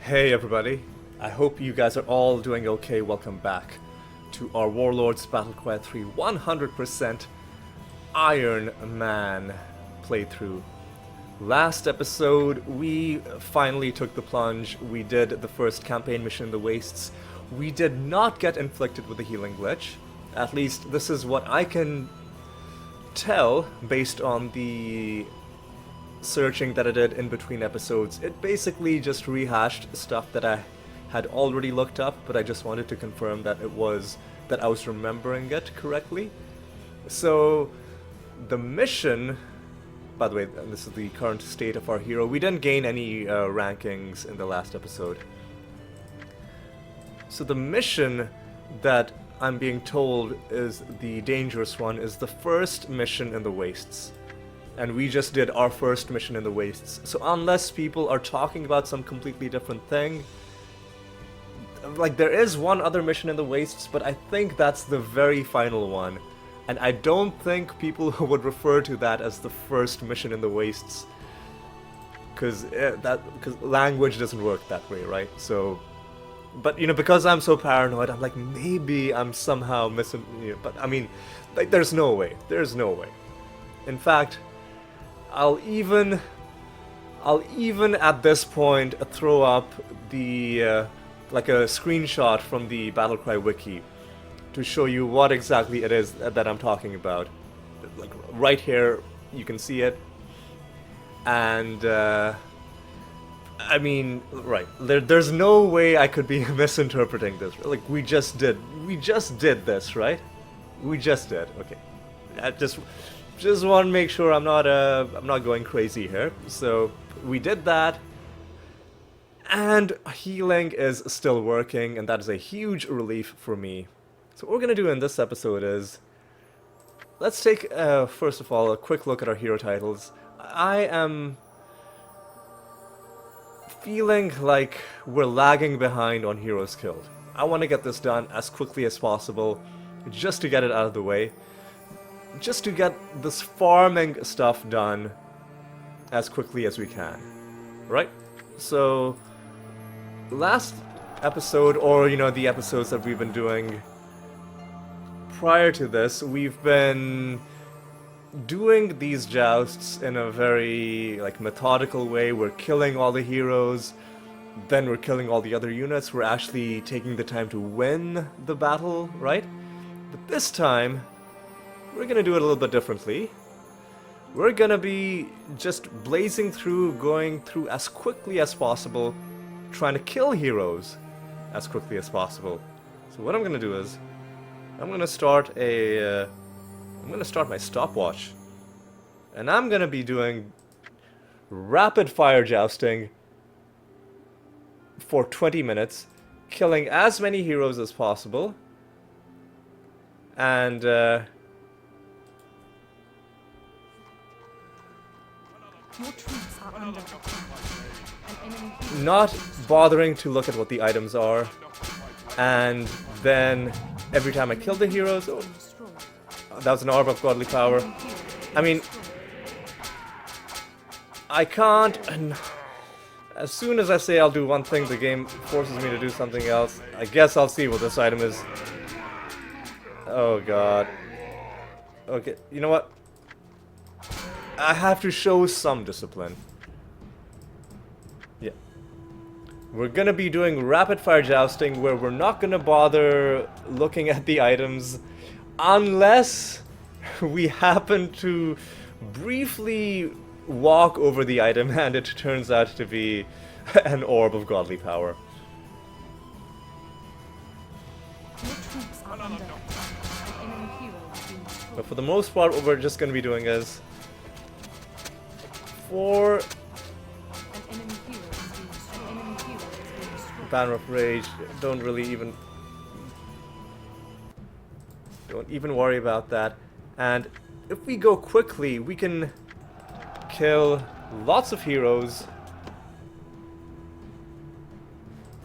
Hey everybody, I hope you guys are all doing okay. Welcome back to our Warlords Battlecry 3 100% Iron Man playthrough. Last episode, we finally took the plunge. We did the first campaign mission in the Wastes. We did not get inflicted with the healing glitch. At least this is what I can tell based on the searching that I did in between episodes. It basically just rehashed stuff that I had already looked up, but I just wanted to confirm that I was remembering it correctly. So the mission, by the way, this is the current state of our hero. We didn't gain any rankings in the last episode. So the mission that I'm being told is the dangerous one is the first mission in the Wastes. And we just did our first mission in the Wastes. So unless people are talking about some completely different thing, like there is one other mission in the Wastes, but I think that's the very final one. And I don't think people would refer to that as the first mission in the Wastes, because language doesn't work that way, right? So, but you know, because I'm so paranoid, I'm like, maybe I'm somehow missing. You know, but I mean, like, there's no way. There's no way. In fact, I'll even at this point throw up the like a screenshot from the Battlecry wiki to show you what exactly it is that I'm talking about. Like right here, you can see it, and I mean, right, there's no way I could be misinterpreting this. Like we just did this, right? We just did. Okay, I just want to make sure I'm not going crazy here. So we did that, and healing is still working, and that is a huge relief for me. So what we're gonna do in this episode is, let's take first of all a quick look at our hero titles. I am feeling like we're lagging behind on heroes killed. I want to get this done as quickly as possible, just to get it out of the way. Just to get this farming stuff done as quickly as we can, right? So last episode, or you know, the episodes that we've been doing prior to this, we've been doing these jousts in a very like methodical way. We're killing all the heroes, then we're killing all the other units. We're actually taking the time to win the battle, right? But this time we're gonna do it a little bit differently. We're gonna be just blazing through, going through as quickly as possible, trying to kill heroes as quickly as possible. So what I'm gonna do is, I'm gonna start my stopwatch, and I'm gonna be doing rapid fire jousting for 20 minutes, killing as many heroes as possible, and Your troops are under attack. An enemy not bothering to look at what the items are, and then every time I kill the heroes, oh, that was an orb of godly power. I mean, I can't, and as soon as I say I'll do one thing, the game forces me to do something else. I guess I'll see what this item is. Oh god. Okay, you know what? I have to show some discipline. Yeah. We're gonna be doing rapid fire jousting where we're not gonna bother looking at the items unless we happen to briefly walk over the item and it turns out to be an orb of godly power. Your troops are under attack. An enemy hero has been destroyed. But for the most part, what we're just gonna be doing is, for An enemy hero has been destroyed. An enemy hero has been destroyed. Banner of Rage, don't even worry about that. And if we go quickly, we can kill lots of heroes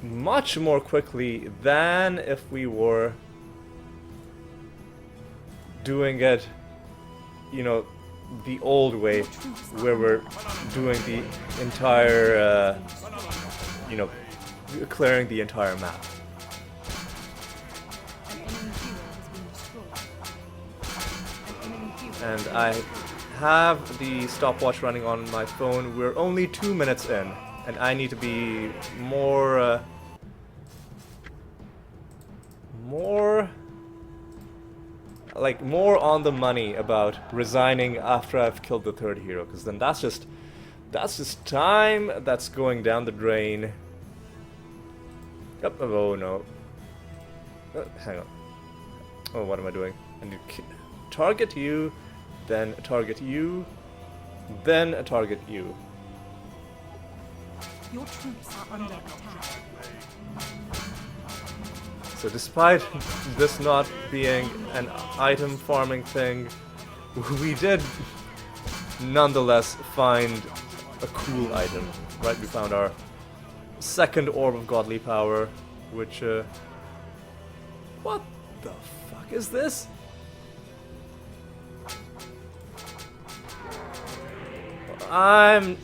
much more quickly than if we were doing it, you know, the old way, where we're doing the entire, you know, clearing the entire map. An enemy hero has been destroyed. An enemy hero And I have the stopwatch running on my phone. We're only 2 minutes in, and I need to be more more on the money about resigning after I've killed the third hero, because then that's just time that's going down the drain. Yep. Oh no. Hang on. Oh, what am I doing? I need to target you, then target you, then target you. Your troops are under attack. So despite this not being an item farming thing, we did nonetheless find a cool item, right? We found our second orb of godly power, which what the fuck is this? I'm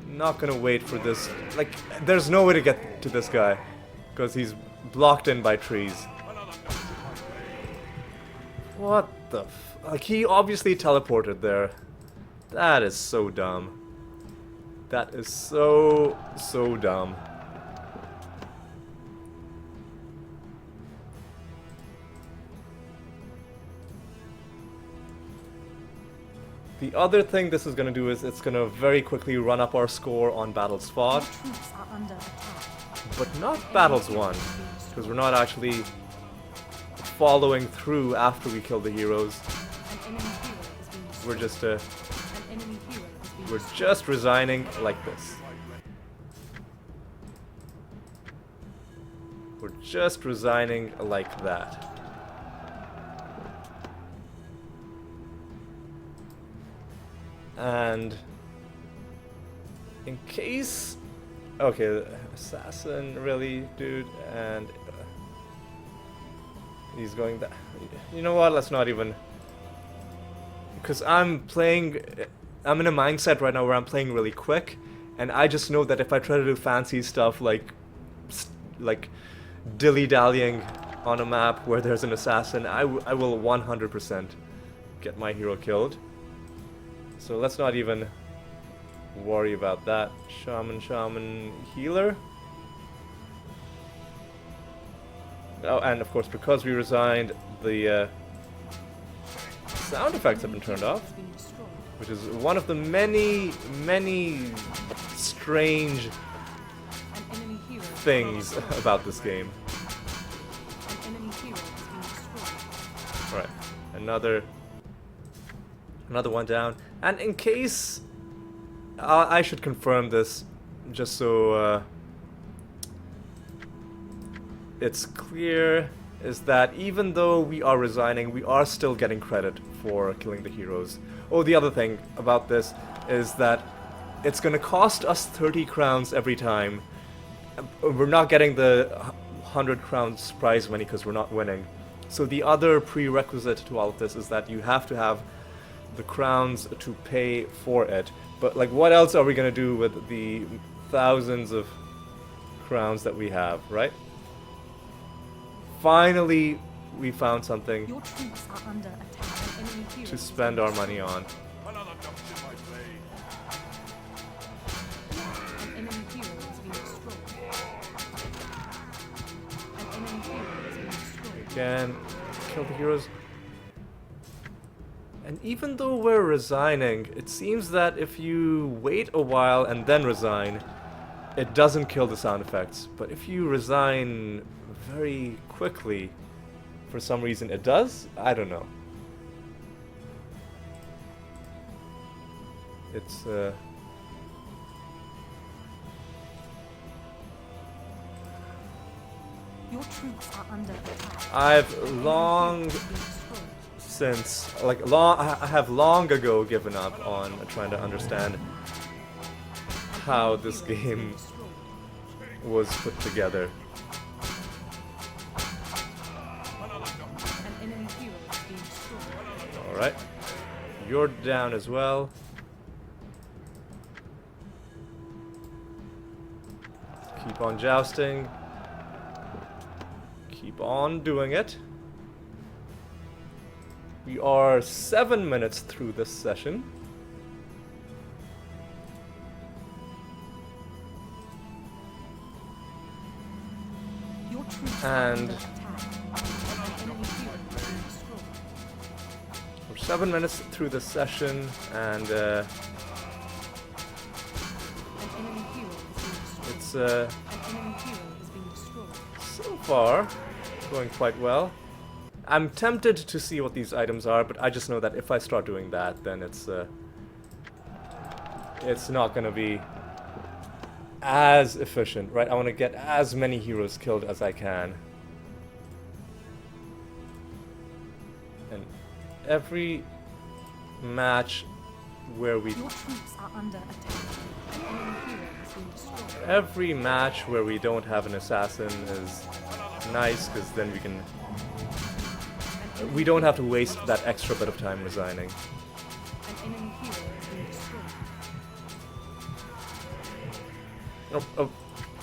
not gonna wait for this. Like, there's no way to get to this guy because he's blocked in by trees. What the like, he obviously teleported there. That is so dumb. That is so dumb. The other thing this is going to do is it's going to very quickly run up our score on battles fought, Your troops are under attack. but not battles won, because we're not actually following through after we kill the heroes. An enemy hero has been destroyed. We're just An enemy hero has been we're destroyed. just resigning like this. We're just resigning like that. And in case, okay, assassin, really, dude, and he's going that. You know what? Let's not even, because I'm in a mindset right now where I'm playing really quick, and I just know that if I try to do fancy stuff like dilly-dallying on a map where there's an assassin, I will 100% get my hero killed. So let's not even worry about that. Shaman, healer. Oh, and of course, because we resigned, the sound effects have been turned off, Has been destroyed. which is one of the many strange An enemy hero things about this game. An enemy hero has been destroyed. Alright, another one down. And in case, I should confirm this, just so it's clear, is that even though we are resigning, we are still getting credit for killing the heroes. Oh, the other thing about this is that it's going to cost us 30 crowns every time. We're not getting the 100 crowns prize money because we're not winning. So the other prerequisite to all of this is that you have to have the crowns to pay for it. But like, what else are we gonna do with the thousands of crowns that we have, right? Finally, we found something Your troops are under attack. An enemy hero to has spend been our money on. Another notch in my blade. An enemy hero has been destroyed. An enemy hero has been destroyed. Again, kill the heroes. And even though we're resigning, it seems that if you wait a while and then resign, it doesn't kill the sound effects. But if you resign very quickly, for some reason it does? I don't know. It's Your troops are under attack. I've An enemy long hero has been destroyed. since, I have long ago given up on trying to understand how this game was put together. An enemy hero has been destroyed. Alright. You're down as well. Keep on jousting. Keep on doing it. We are 7 minutes through this session. Your troops are And under attack. An enemy hero has been destroyed. we're 7 minutes through this session, and An enemy hero has been destroyed. it's An enemy hero has been destroyed. so far going quite well. I'm tempted to see what these items are, but I just know that if I start doing that, then it's not gonna be as efficient, right? I want to get as many heroes killed as I can. And every match where we... Your troops are under attack. An enemy hero has been destroyed. Every match where we don't have an assassin is nice, because then we don't have to waste that extra bit of time resigning. An enemy hero has been destroyed. Oh,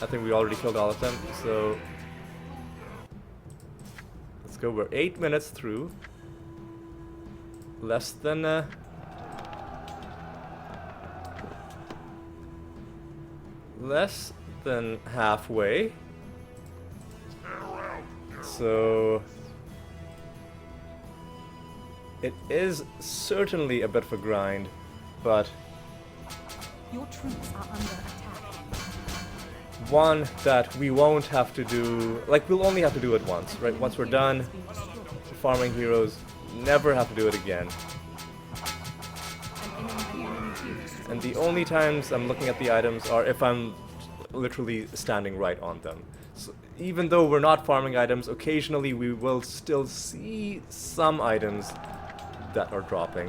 I think we already killed all of them, so let's go. We're 8 minutes through. Less than halfway. So it is certainly a bit of a grind, but Your troops are under attack. one that we won't have to do, like, we'll only have to do it once, right? Once we're done Has been destroyed. farming heroes, never have to do it again. An enemy hero has been And the only times I'm looking at the items are if I'm literally standing right on them. So even though we're not farming items, occasionally we will still see some items that are dropping,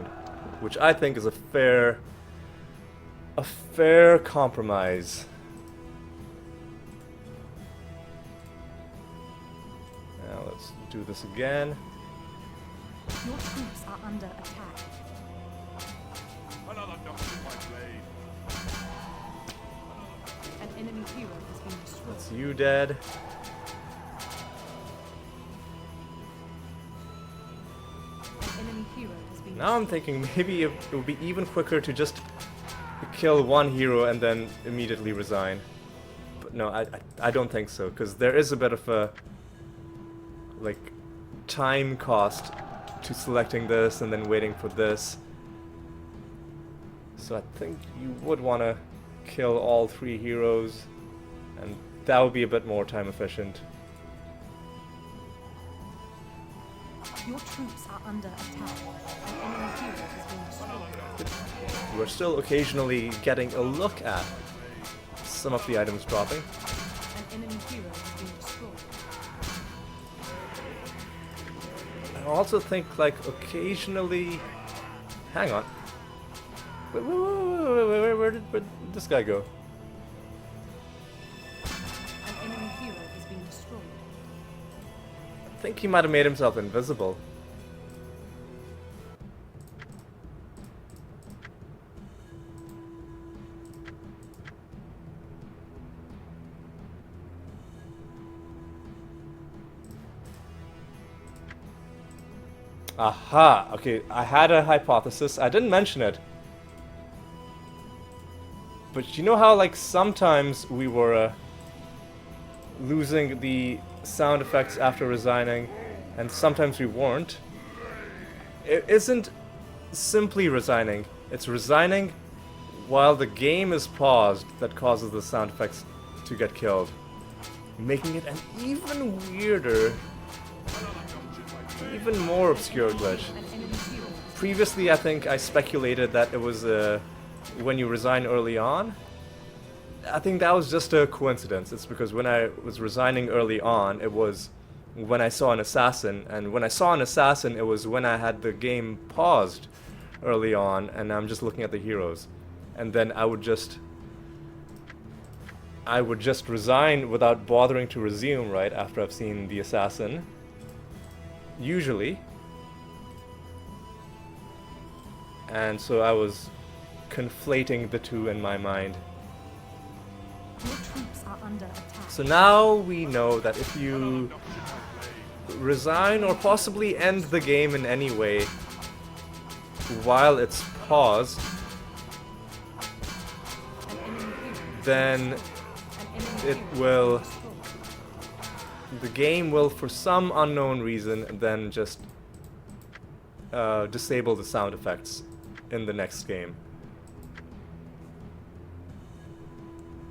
which I think is a fair compromise. Now let's do this again. Your troops are under attack. Another notch in my blade. An enemy hero has been destroyed. It's you dead. An enemy hero has been Now I'm thinking maybe it would be even quicker to just kill one hero and then immediately resign. But no, I don't think so, because there is a bit of a, like, time cost to selecting this and then waiting for this. So I think you would want to kill all 3 heroes, and that would be a bit more time efficient. Your troops are under attack. An enemy hero has been destroyed. We're still occasionally getting a look at some of the items dropping. An enemy hero has been destroyed. I also think, like, occasionally... Hang on. Where did this guy go? An enemy hero has been destroyed. I think he might have made himself invisible. Aha! Okay, I had a hypothesis. I didn't mention it. But you know how, like, sometimes we were losing the sound effects after resigning, and sometimes we weren't? It isn't simply resigning. It's resigning while the game is paused that causes the sound effects to get killed, making it an even weirder, even more obscure glitch. An enemy hero. Previously, I think I speculated that it was when you resign early on. I think that was just a coincidence. It's because when I was resigning early on, it was when I saw an assassin, and when I saw an assassin, it was when I had the game paused early on, and I'm just looking at the heroes, and then I would just resign without bothering to resume right after I've seen the assassin. Usually. And so I was conflating the two in my mind. Your troops are under attack. So now we know that if you resign or possibly end the game in any way while it's paused, An enemy hero then an enemy it hero will, destroyed. the game will for some unknown reason then just disable the sound effects in the next game.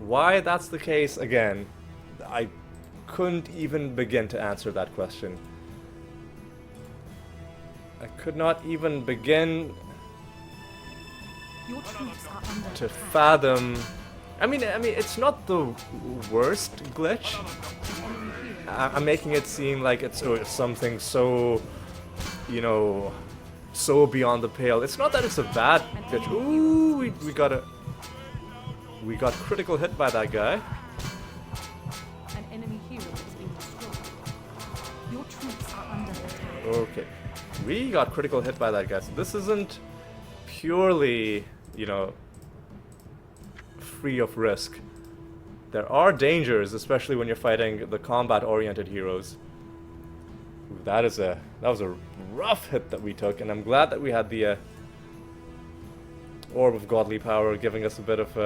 Why that's the case, again, I couldn't even begin to answer that question. I could not even begin Your troops are under to attack. fathom. I mean, it's not the worst glitch. An enemy hero I'm making it seem like it's something so, you know, so beyond the pale. It's not that it's a bad glitch. Ooh, we got critical hit by that guy. an enemy hero has been destroyed. Your troops are under attack. Okay, we got critical hit by that guy. So this isn't purely, you know, free of risk. There are dangers, especially when you're fighting the combat-oriented heroes. Ooh, that was a rough hit that we took, and I'm glad that we had the Orb of Godly Power, giving us a bit of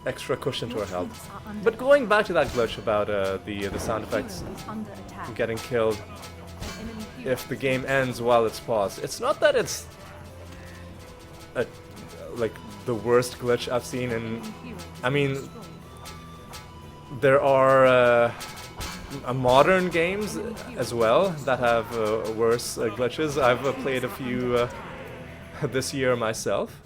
extra cushion to Your our health. troops are under But going back to that glitch about the sound attack. effects Hero is under attack. getting killed An enemy hero if the game ends while it's paused, it's not that it's like the worst glitch I've seen in. enemy hero has I been mean, destroyed. there are modern games as well that have worse glitches. I've played a few this year myself.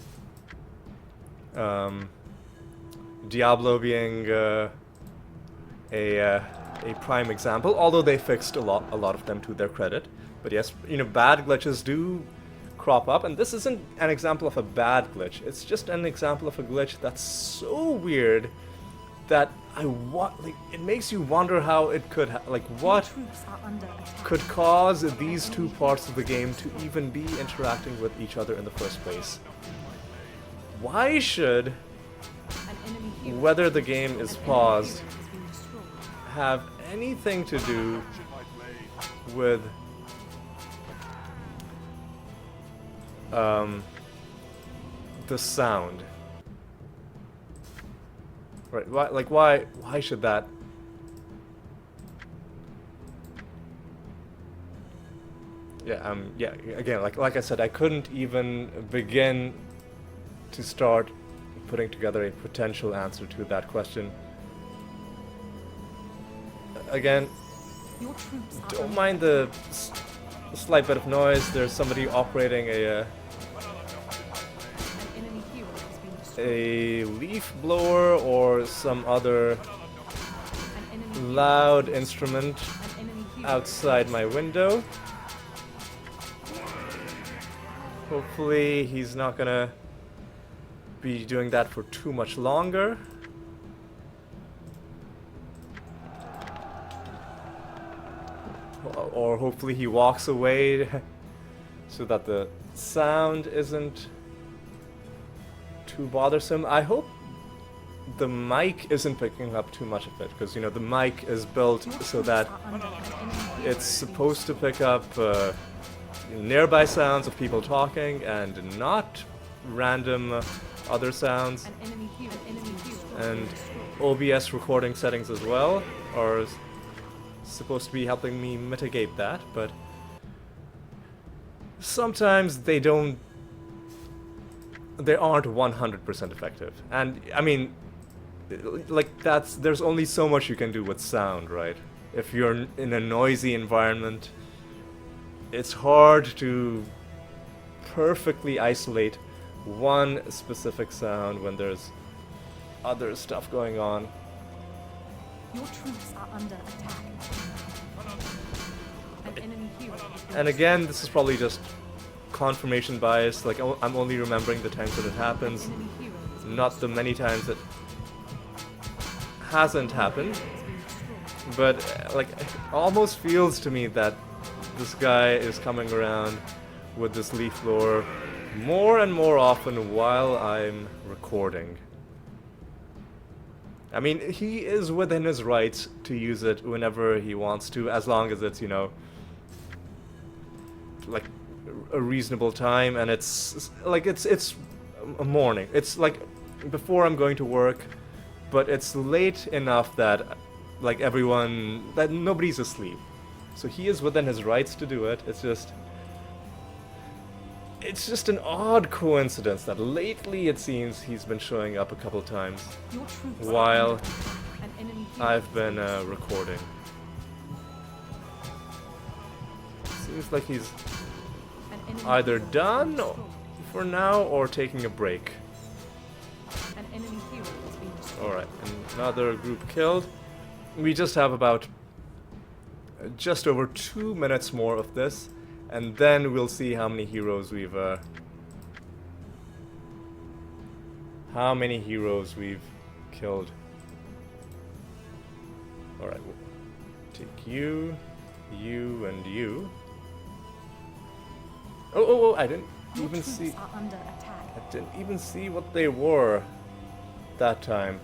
Diablo being a prime example, although they fixed a lot of them to their credit. But yes, you know, bad glitches do crop up, and this isn't an example of a bad glitch. It's just an example of a glitch that's so weird that like it makes you wonder how it could like what Your troops are under attack. could cause these two parts of the game to even be interacting with each other in the first place. Why should, An enemy hero whether the game is an enemy paused, hero has been destroyed. have anything to do My blade. with the sound? Right, why should that? Yeah, again, like I said, I couldn't even begin to start putting together a potential answer to that question. Again, Your troops are don't under mind the slight bit of noise. There's somebody operating An enemy hero has been destroyed. a leaf blower or some other An enemy hero loud instrument An enemy hero outside my window. Hopefully he's not gonna be doing that for too much longer. Or hopefully he walks away so that the sound isn't too bothersome. I hope the mic isn't picking up too much of it, because you know the mic is built Your so troops that are under an enemy hero it's has been supposed to pick up nearby sounds of people talking and not random other sounds. An enemy hero has been And destroyed. OBS recording settings as well are supposed to be helping me mitigate that, but sometimes they aren't 100% effective. And I mean, like there's only so much you can do with sound, right? If you're in a noisy environment, it's hard to perfectly isolate one specific sound when there's other stuff going on. Your troops are under attack. An enemy hero has been And again, this is probably just confirmation bias. Like, I'm only remembering the times that it happens, enemy hero has been not the many times it hasn't happened. destroyed. But like, it almost feels to me that this guy is coming around with this leaf blower more and more often while I'm recording. I mean, he is within his rights to use it whenever he wants to, as long as it's, you know, like a reasonable time, and it's like it's a morning. It's like before I'm going to work, but it's late enough that like that nobody's asleep. So he is within his rights to do it. It's just an odd coincidence that lately it seems he's been showing up a couple times Your troops are while under attack. An enemy hero I've has been destroyed. recording. Seems like he's An enemy either hero has been done destroyed. for now or taking a break. An enemy hero has been destroyed. Alright, another group killed. We just have about just over 2 minutes more of this, and then we'll see how many heroes we've killed. Alright, we'll take you, and you. Oh, I didn't Your even troops see. are under attack. I didn't even see what they were that time.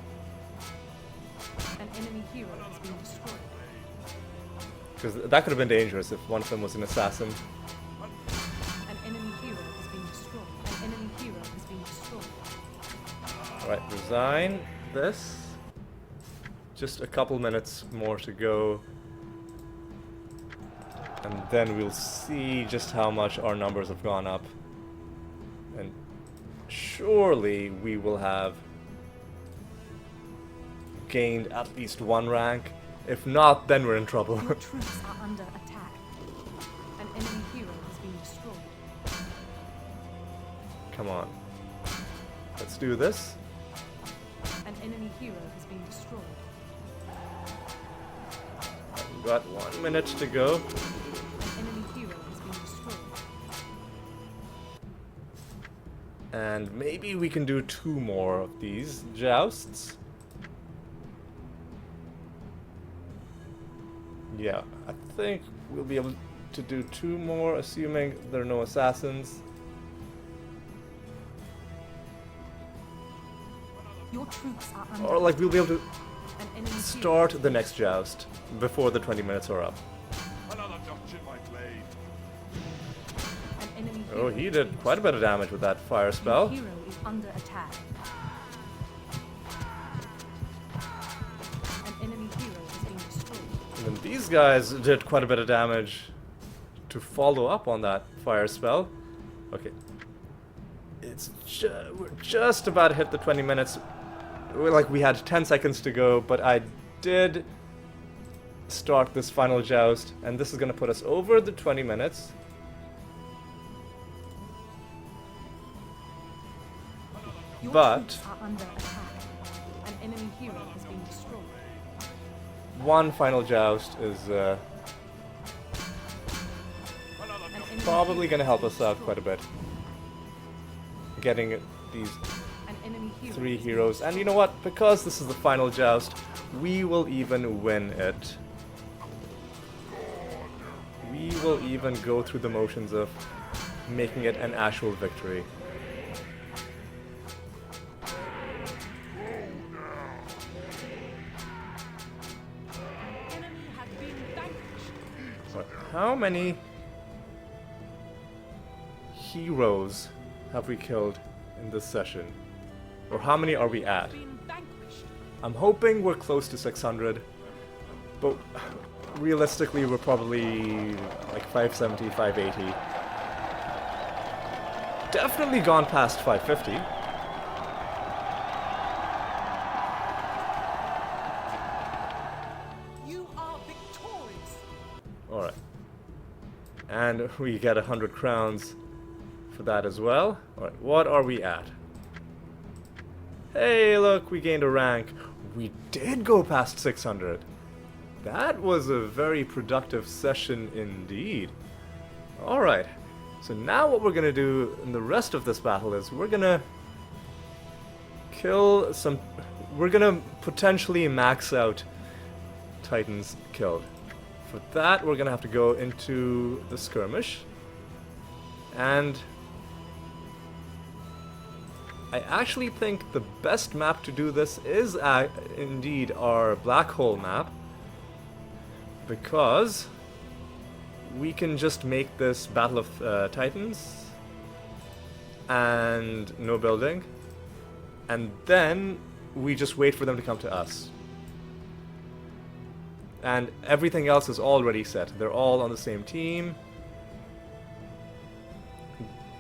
An enemy hero has been destroyed. Because that could have been dangerous if one of them was an assassin. An enemy hero has been destroyed. An enemy hero has been destroyed. Alright, resign this. Just a couple minutes more to go. And then we'll see just how much our numbers have gone up. And surely we will have gained at least one rank. If not, then we're in trouble. Your troops are under attack. An enemy hero has been destroyed. Come on. Let's do this. An enemy hero has been destroyed. We've got 1 minute to go. An enemy hero has been destroyed. And maybe we can do 2 more of these jousts. Yeah, I think we'll be able to do 2 more, assuming there are no assassins. Your troops are under Or like we'll be able to an enemy hero start has the been next joust before the 20 minutes are up. Another notch in my blade. destroyed. An enemy Oh, hero he has did been quite a bit of damage with that fire Your spell. hero is under attack. An enemy hero has been destroyed. And these guys did quite a bit of damage to follow up on that fire spell. Okay. We're just about to hit the 20 minutes. We had 10 seconds to go, but I did start this final joust, and this is going to put us over the 20 minutes. Your But troops are under attack. An enemy hero has been destroyed. one final joust is An enemy probably hero going to has help been us out destroyed. quite a bit. Getting these An enemy hero 3 has been heroes. And you know what? Because this is the final joust, we will even win it. We will even go through the motions of making it an actual victory. Enemy has been vanquished. But how many heroes have we killed in this session? Or how many are we at? Been vanquished. I'm hoping we're close to 600, but realistically we're probably like 570, 580. Definitely gone past 550. You are victorious. Alright. And we get 100 crowns for that as well. Alright, what are we at? Hey, look, we gained a rank. We did go past 600. That was a very productive session indeed. Alright, so now what we're gonna do in the rest of this battle is we're gonna kill some... We're gonna potentially max out Titans killed. For that, we're gonna have to go into the skirmish and I actually think the best map to do this is indeed our black hole map, because we can just make this Battle of Titans and no building, and then we just wait for them to come to us. And everything else is already set. They're all on the same team.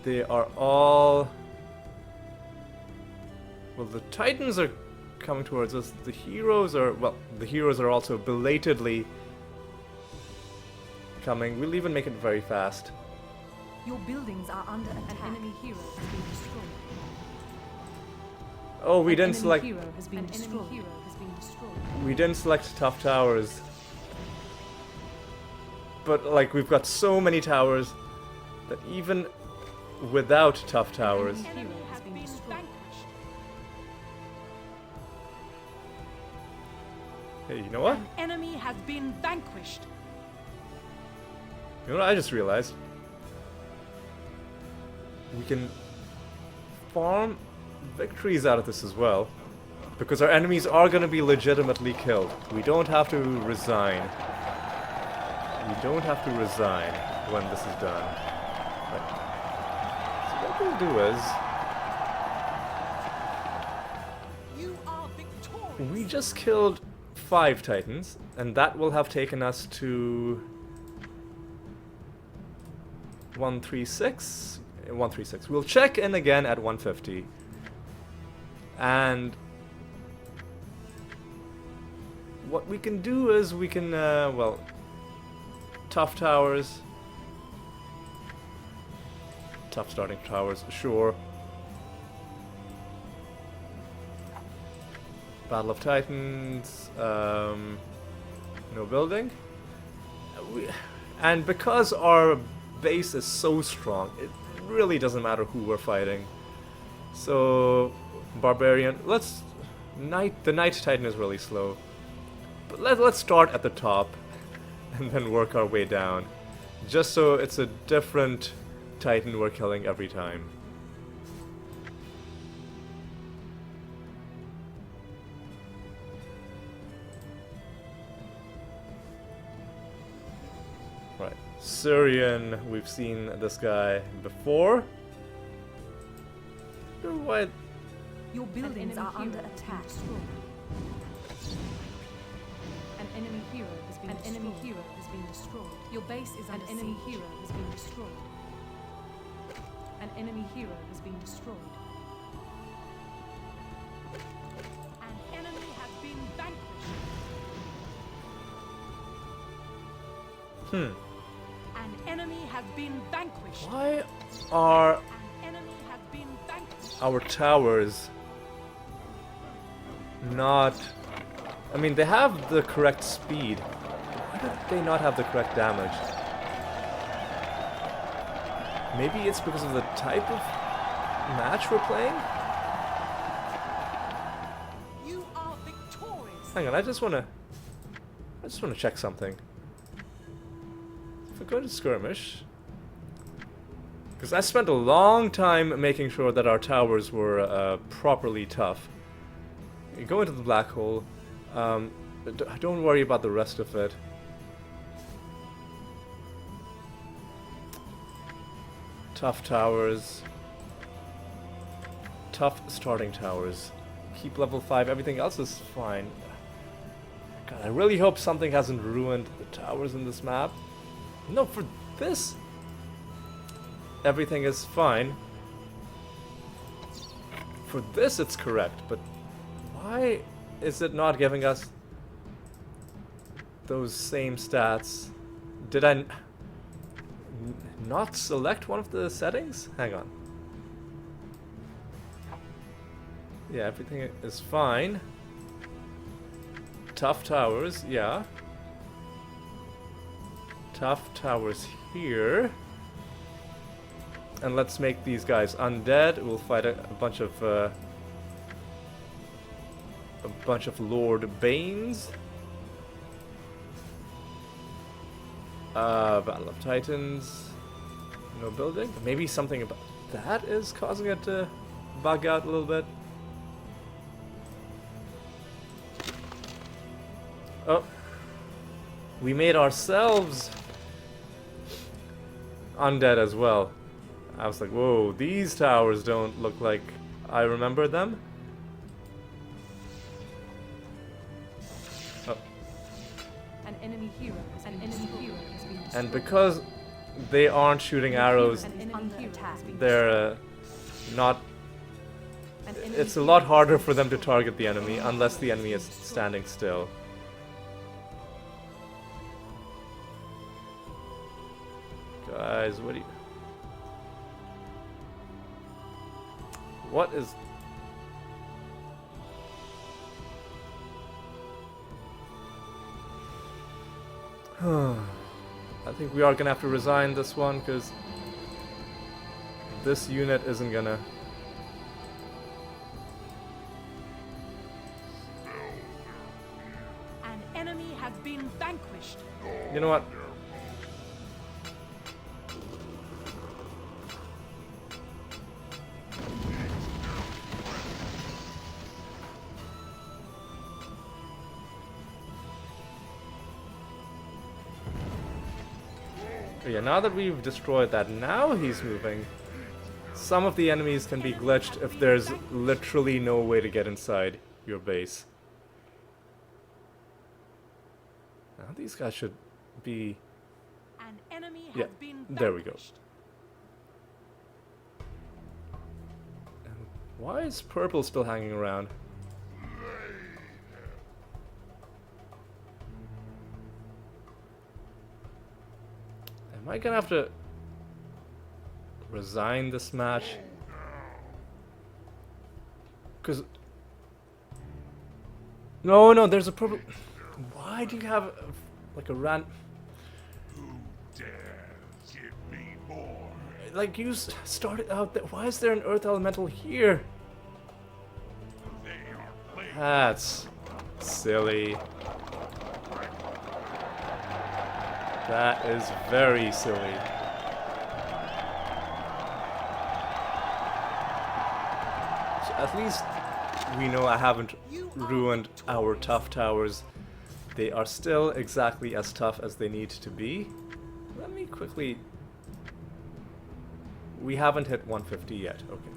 They are all... Well, the Titans are coming towards us. The heroes are... Well, the heroes are also belatedly coming. We'll even make it very fast. Your buildings are under attack. An enemy hero has been destroyed. Oh, we An didn't enemy select... hero has been destroyed. Enemy hero has been destroyed. We didn't select tough towers. But, like, we've got so many towers that even without tough towers... An enemy hero has been destroyed. Hey, you know what? An enemy has been vanquished. You know what I just realized? We can farm victories out of this as well. Because our enemies are going to be legitimately killed. We don't have to resign. We don't have to resign when this is done. Right. So what we'll do is... You are victorious. We just killed 5 Titans, and that will have taken us to 136. 136. We'll check in again at 150. And what we can do is we can, well, tough towers. Tough starting towers, sure. Battle of Titans, no building. And because our base is so strong, it really doesn't matter who we're fighting. So, Barbarian, let's... The Knight Titan is really slow. But let's start at the top and then work our way down. Just so it's a different Titan we're killing every time. Right, Syrian, we've seen this guy before. Why? Your buildings are under attack. An enemy hero has been destroyed. An enemy hero has been destroyed. Your base is under siege. An enemy hero has been destroyed. An enemy hero has been destroyed. An enemy has been vanquished. An enemy has been vanquished. Why are An enemy has been vanquished. our towers not... I mean, they have the correct speed. Why did they not have the correct damage? Maybe it's because of the type of match we're playing? You are victorious. Hang on, I just wanna check something. If I go to skirmish, because I spent a long time making sure that our towers were properly tough. You go into the black hole. Don't worry about the rest of it. Tough towers. Tough starting towers. Keep level 5. Everything else is fine. God, I really hope something hasn't ruined the towers in this map. No, for this, everything is fine. For this, it's correct, but why is it not giving us those same stats? Did I not select one of the settings? Hang on. Yeah, everything is fine. Tough towers, yeah. Tough towers here. And let's make these guys undead. We'll fight a bunch of Lord Banes. Battle of Titans. No building. Maybe something about that is causing it to bug out a little bit. Oh. We made ourselves undead as well. I was like, whoa, these towers don't look like I remember them. Oh. An enemy hero has been destroyed. And because they aren't shooting arrows, An enemy hero has been they're not... An enemy It's a hero lot has harder been for them to destroyed. target the enemy unless the enemy is standing still. Guys, what do you... What is... I think we are gonna have to resign this one, because this unit isn't gonna... An enemy has been vanquished. You know what? Yeah, now that we've destroyed that, now he's moving. Some of the enemies can be glitched if there's literally no way to get inside your base. Now these guys should be... An enemy Yeah, has been there we go. vanquished. Why is purple still hanging around? Am I gonna have to resign this match? Because... No, there's a purple... Why do you have like a ran... Who dares give me more? Like you started out there. Why is there an earth elemental here? They are playing. That's silly. That is very silly. So at least we know I haven't ruined our tough towers. They are still exactly as tough as they need to be. Let me quickly... We haven't hit 150 yet, okay.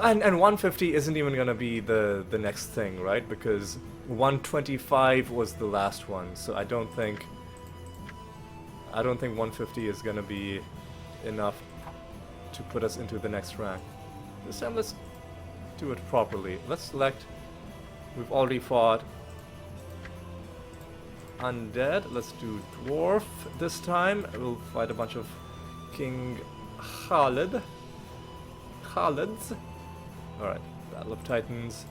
And 150 isn't even gonna be the next thing, right? Because 125 was the last one, so I don't think 150 is gonna be enough to put us into the next rank. This time let's do it properly. Let's select... We've already fought undead. Let's do dwarf this time. We'll fight a bunch of King Khalid. Khalids. Alright, Battle of Titans.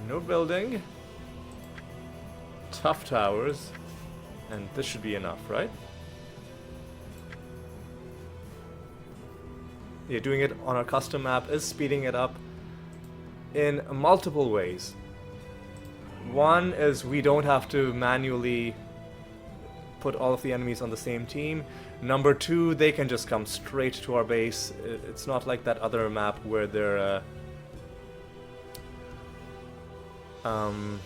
No building. Tough towers. And this should be enough, right? Yeah, doing it on our custom map is speeding it up in multiple ways. One is we don't have to manually put all of the enemies on the same team. Number two, they can just come straight to our base. It's not like that other map where they're An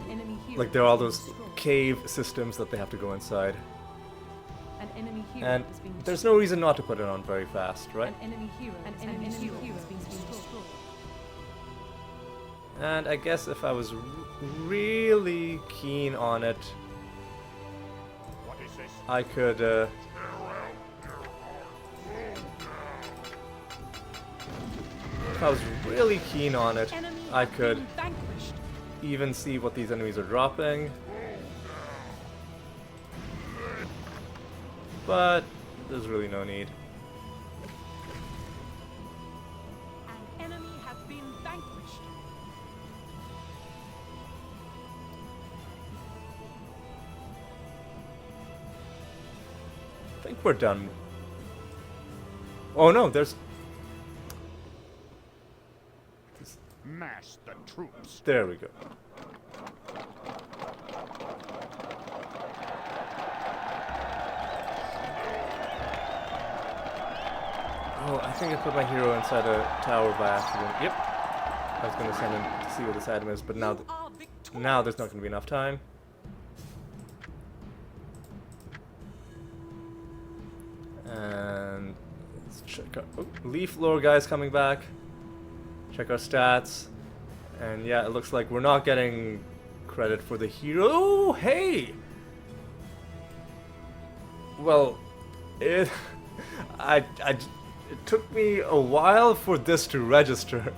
enemy hero like there are all has been those destroyed. cave systems that they have to go inside. An enemy hero And has been there's no reason not to put it on very fast, right? An enemy hero has been destroyed. And I guess if I was really keen on it, What is this? I could if I was really keen on it, Enemy I has could been vanquished. even see what these enemies are dropping. But there's really no need. An enemy has been vanquished. I think we're done. Oh no, there's... Mass the troops. There we go. Oh, I think I put my hero inside a tower by accident. Yep. I was gonna send him to see what this item is, but now, You are victorious. now there's not gonna be enough time. And let's check our Leaf Lore guy's coming back. Check our stats. And yeah, it looks like we're not getting credit for the hero. Oh, hey! Well, it it took me a while for this to register.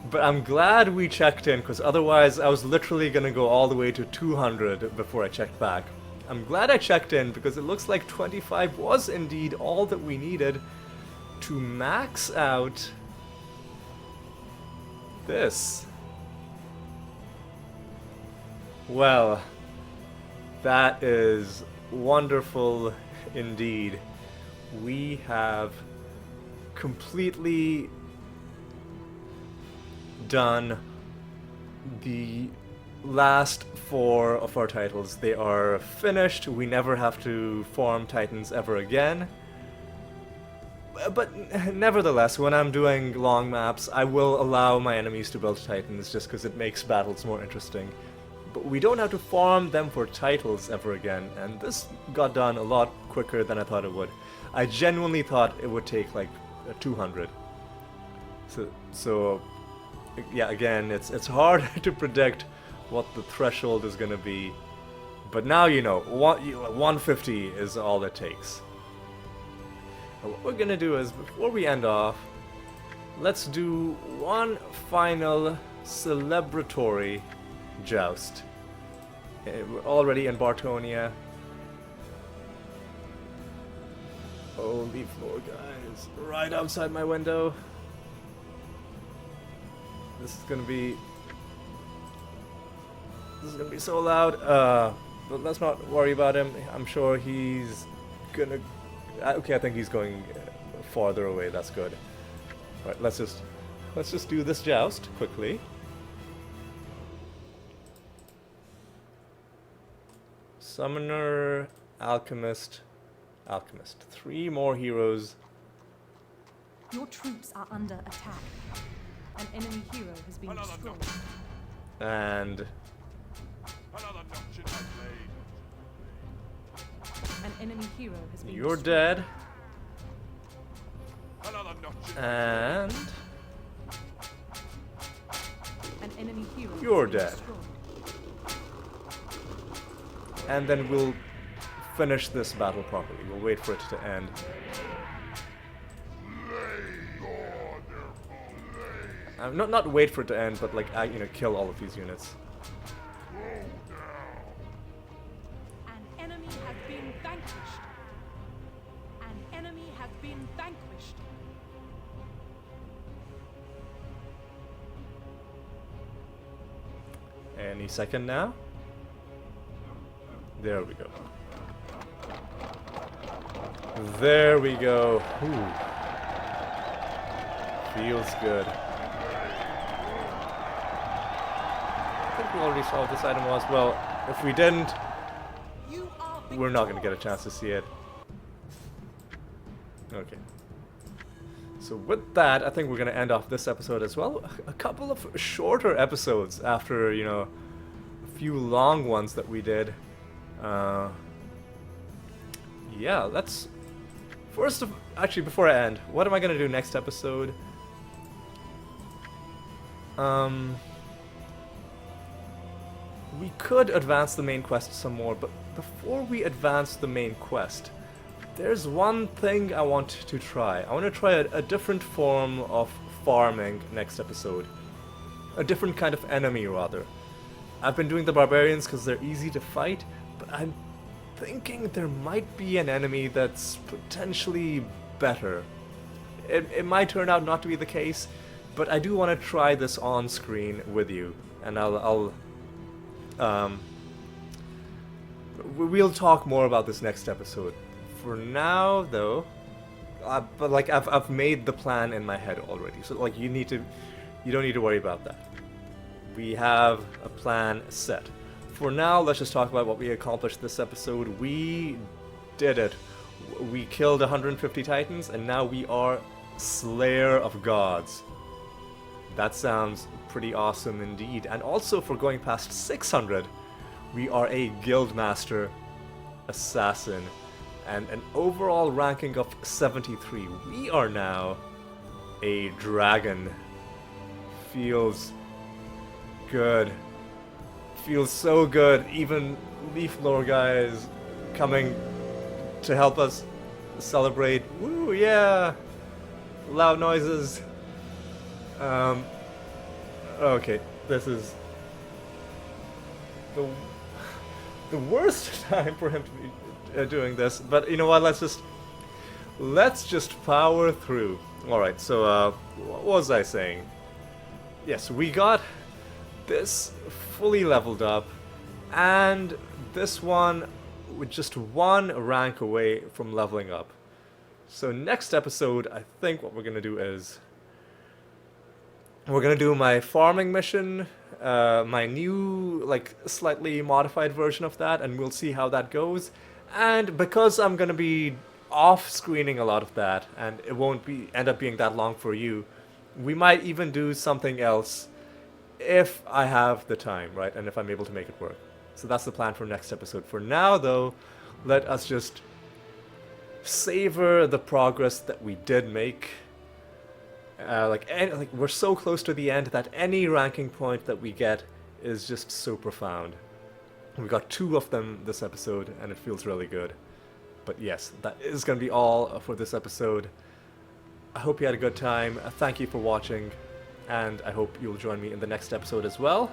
But I'm glad we checked in, because otherwise I was literally gonna go all the way to 200 before I checked back. I'm glad I checked in, because it looks like 25 was indeed all that we needed to max out this. Well, that is wonderful indeed. We have completely done the last 4 of our titles. They are finished. We never have to farm titans ever again. But nevertheless, when I'm doing long maps, I will allow my enemies to build titans just because it makes battles more interesting. But we don't have to farm them for titles ever again, and this got done a lot quicker than I thought it would. I genuinely thought it would take like 200. So yeah, again, it's hard to predict what the threshold is gonna be, but now you know, 150 is all it takes. And what we're gonna do is, before we end off, let's do one final celebratory joust. We're already in Bartonia. Oh, Leaf Lore guys, right outside my window. This is gonna be so loud. But let's not worry about him. I'm sure he's gonna. Okay, I think he's going farther away. That's good. All right, let's just do this joust quickly. Summoner, Alchemist, Alchemist. 3 more heroes. Your troops are under attack. An enemy hero has been Another destroyed. And Another dungeon I played. An enemy hero has been you're destroyed. dead. Another dungeon. And An enemy hero has You're been dead. destroyed. and then we'll finish this battle properly. We'll wait for it to end. Not wait for it to end, but like kill all of these units. An enemy has been vanquished. An enemy has been vanquished. Any second now. There we go. There we go. Ooh. Feels good. I think we already saw what this item was. Well, if we didn't, You are we're not going to get a chance to see it. Okay. So with that, I think we're going to end off this episode as well. A couple of shorter episodes after, a few long ones that we did. Yeah, let's... Actually, before I end, what am I going to do next episode? We could advance the main quest some more, but before we advance the main quest, there's one thing I want to try. I want to try a different form of farming next episode. A different kind of enemy, rather. I've been doing the barbarians because they're easy to fight, but I'm thinking there might be an enemy that's potentially better. It might turn out not to be the case, but I do want to try this on screen with you, and we'll talk more about this next episode. For now, though, but like I've made the plan in my head already, so like you don't need to worry about that. We have a plan set. For now, let's just talk about what we accomplished this episode. We did it. We killed 150 titans, and now we are Slayer of Gods. That sounds pretty awesome indeed. And also, for going past 600, we are a Guildmaster Assassin. And an overall ranking of 73. We are now a Dragon. Feels good. Feels so good. Even Leaf Lore guys coming to help us celebrate. Woo, yeah! Loud noises. Okay, this is the worst time for him to be doing this, but you know what, let's just power through. Alright, so what was I saying? Yes, we got this fully leveled up, and this one with just one rank away from leveling up. So next episode, I think what we're gonna do is we're gonna do my farming mission, my new, like, slightly modified version of that, and we'll see how that goes. And because I'm gonna be off-screening a lot of that, and it won't end up being that long for you, we might even do something else if I have the time, right? And if I'm able to make it work. So that's the plan for next episode. For now, though, let us just savor the progress that we did make. Like we're so close to the end that any ranking point that we get is just so profound. We got 2 of them this episode, and it feels really good. But yes, that is going to be all for this episode. I hope you had a good time. Thank you for watching, and I hope you'll join me in the next episode as well.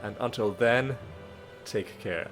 And until then, take care.